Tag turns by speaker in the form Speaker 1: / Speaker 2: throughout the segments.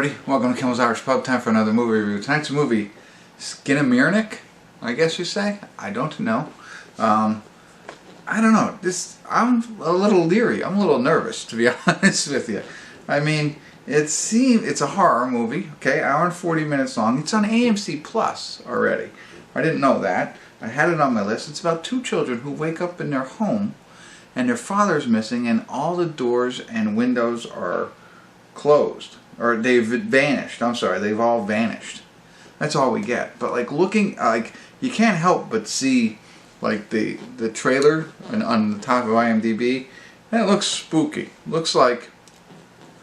Speaker 1: everybody, welcome to Kimmel's Irish Pub. Time for another movie review. Tonight's movie, Skinamarink, I guess you say. I don't know. I don't know. I'm a little leery. I'm a little nervous, to be honest with you. I mean, it's a horror movie, okay, hour and 40 minutes long. It's on AMC Plus already. I didn't know that. I had it on my list. It's about two children who wake up in their home and their father's missing and all the doors and windows are closed. Or they've vanished. I'm sorry, they've all vanished. That's all we get. But like looking, like you can't help but see like the trailer on the top of IMDb, and it looks spooky. Looks like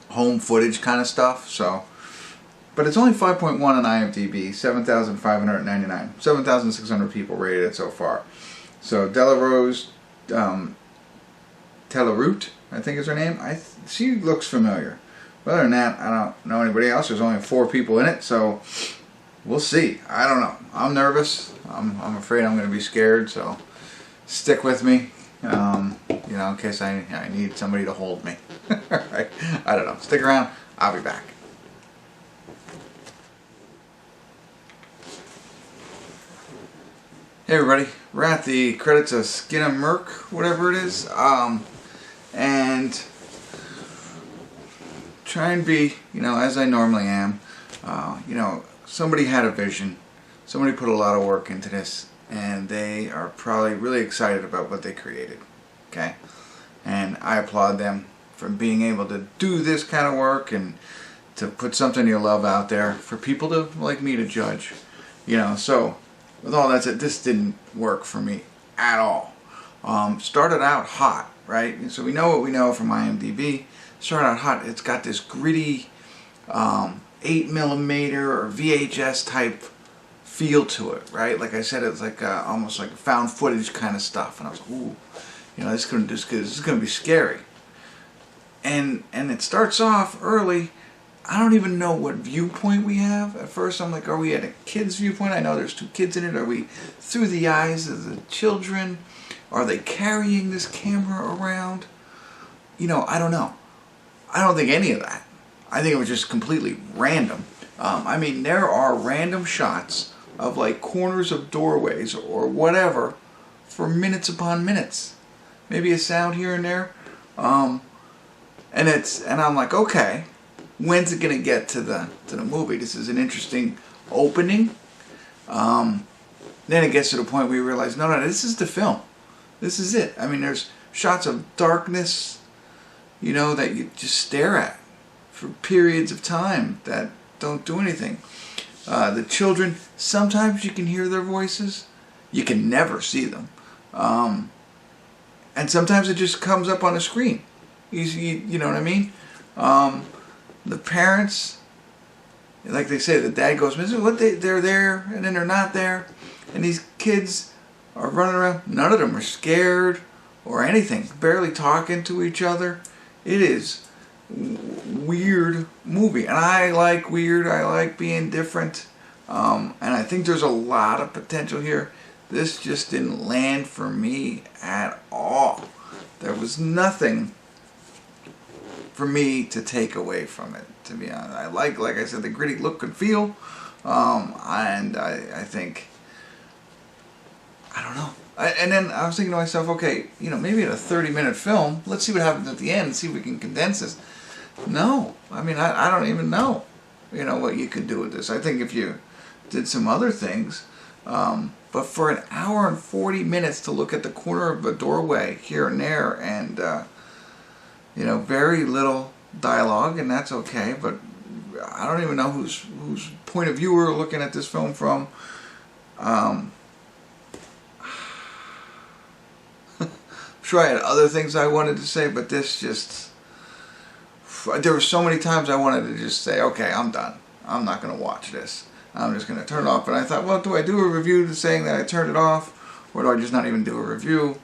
Speaker 1: home footage kind of stuff. So, but it's only 5.1 on IMDb, 7,599, 7,600 people rated it so far. So Dali, Tetreault, I think is her name. She looks familiar. Other than that, I don't know anybody else. There's only 4 people in it, so we'll see. I don't know. I'm nervous. I'm afraid I'm going to be scared, so stick with me, you know, in case I need somebody to hold me. Right? I don't know. Stick around. I'll be back. Hey everybody, we're at the credits of Skinamarink, whatever it is, and try and be, you know, as I normally am. You know, somebody had a vision, somebody put a lot of work into this, and they are probably really excited about what they created, okay? And I applaud them for being able to do this kind of work and to put something you love out there for people to, like me, to judge, you know. So with all that said, this didn't work for me at all. Started out hot, right? And so we know what we know from IMDb. Started out hot. It's got this gritty 8mm or VHS type feel to it, right? Like I said, it's like almost like found footage kind of stuff. And I was like, ooh, you know, this is gonna be scary. And it starts off early. I don't even know what viewpoint we have. At first I'm like, are we at a kid's viewpoint? I know there's 2 kids in it. Are we through the eyes of the children? Are they carrying this camera around? You know, I don't know. I don't think any of that. I think it was just completely random. I mean, there are random shots of like corners of doorways or whatever for minutes upon minutes. Maybe a sound here and there. And I'm like, okay, when's it gonna get to the movie? This is an interesting opening. Then it gets to the point where you realize, no, this is the film. This is it. I mean, there's shots of darkness, you know, that you just stare at for periods of time that don't do anything. The children, sometimes you can hear their voices. You can never see them. And sometimes it just comes up on the screen. You know what I mean? The parents, like they say, the dad goes missing. They're there and then they're not there. And these kids are running around. None of them are scared or anything. Barely talking to each other. It is weird movie, and I like weird. I like being different, and I think there's a lot of potential here. This just didn't land for me at all. There was nothing for me to take away from it, to be honest. I like I said, the gritty look and feel, and I think, I don't know. And then I was thinking to myself, okay, you know, maybe in a 30-minute film, let's see what happens at the end and see if we can condense this. No, I mean, I don't even know, you know, what you could do with this. I think if you did some other things, but for an hour and 40 minutes to look at the corner of a doorway here and there, and you know, very little dialogue, and that's okay. But I don't even know whose point of view we're looking at this film from. Sure, I had other things I wanted to say, but this just, there were so many times I wanted to just say, okay, I'm done. I'm not going to watch this. I'm just going to turn it off. And I thought, well, do I do a review saying that I turned it off, or do I just not even do a review?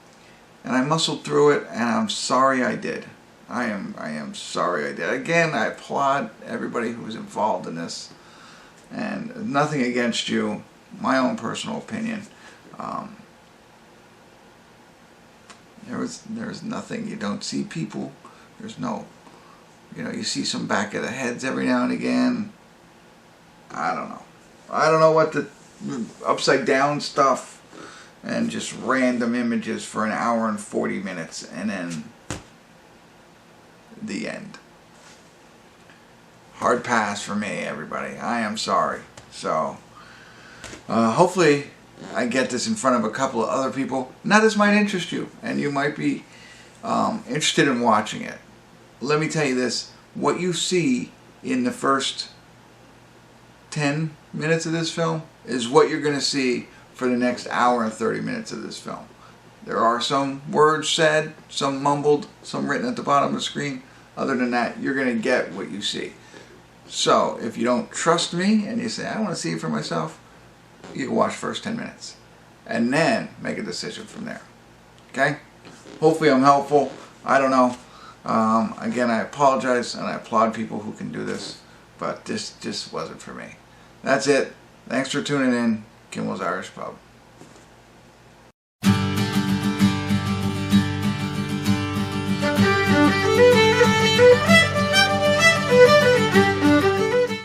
Speaker 1: And I muscled through it, and I'm sorry I did. I am sorry I did. Again, I applaud everybody who was involved in this, and nothing against you. My own personal opinion. There was nothing. You don't see people. There's no You know, you see some back of the heads every now and again. I don't know. I don't know what the upside down stuff and just random images for an hour and 40 minutes and then the end. Hard pass for me, everybody. I am sorry. So, hopefully I get this in front of a couple of other people. Now this might interest you and you might be interested in watching it. Let me tell you this. What you see in the first 10 minutes of this film is what you're going to see for the next hour and 30 minutes of this film. There are some words said, some mumbled, some written at the bottom of the screen. Other than that, you're going to get what you see. So, if you don't trust me and you say, I want to see it for myself, you can watch the first 10 minutes. And then make a decision from there. Okay? Hopefully I'm helpful. I don't know. Again, I apologize and I applaud people who can do this. But this just wasn't for me. That's it. Thanks for tuning in. Kimmel's Irish Pub.